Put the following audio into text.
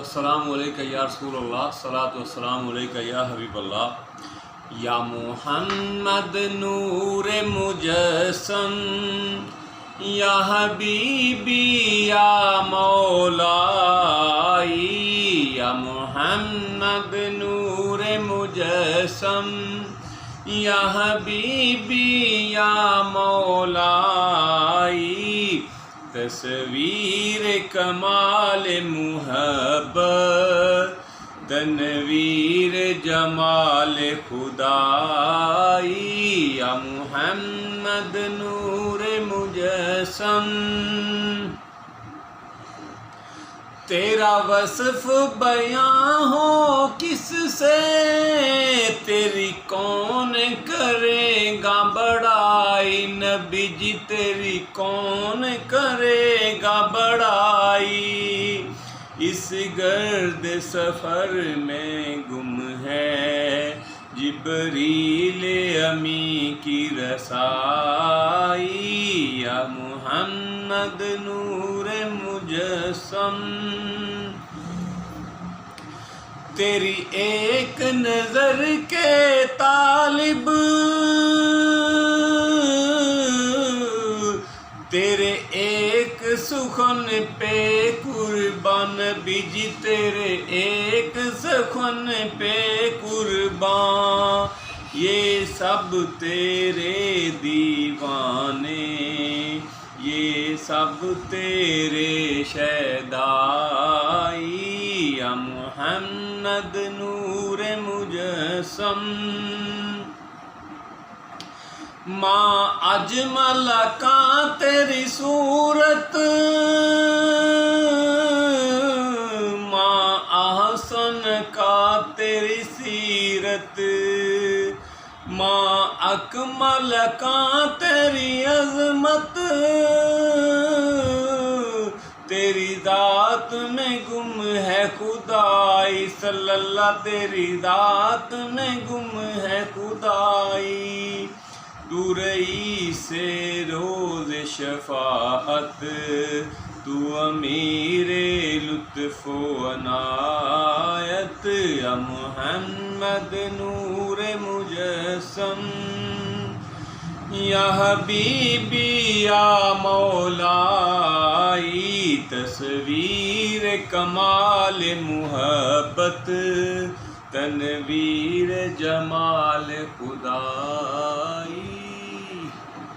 السلام علیکہ یا رسول اللہ، الصلاۃ والسلام علیکہ یا حبیب اللہ، یا محمد نور مجسم، یا حبیبی یا مولائی، یا محمد نور مجسم، یا حبیبی یا مولائی، تصویر کمال محبت، تنویر جمال خدائی، یا محمد نور مجسم۔ تیرا وصف بیاں ہو کس سے، تیری کون کرے گا بڑائی، نبی جی تیری کون کرے گا بڑائی، اس گرد سفر میں گم ہے جبریل امی کی رسائی، یا محمد نور مجسم۔ تیری ایک نظر کے طالب، تیرے ایک سخن پہ قربان، نبی جی تیرے ایک سخن پہ قربان، یہ سب تیرے دیوانے، یہ سب تیرے شیدائی، یا محمد نور مجسم۔ ماں اجمل کا تیری صورت، ماں احسن کا تیری سیرت، ماں اکمل کا تیری عظمت، تیری ذات میں گم ہے خدائی، صلی اللہ تیری ذات میں گم ہے خدائی، تو رئی سے روز شفاعت، تو امیر لطف و عنایت، یا محمد نور مجسم، یا حبیبی یا مولائی، تصویر کمال محبت، تنویر جمال خدا۔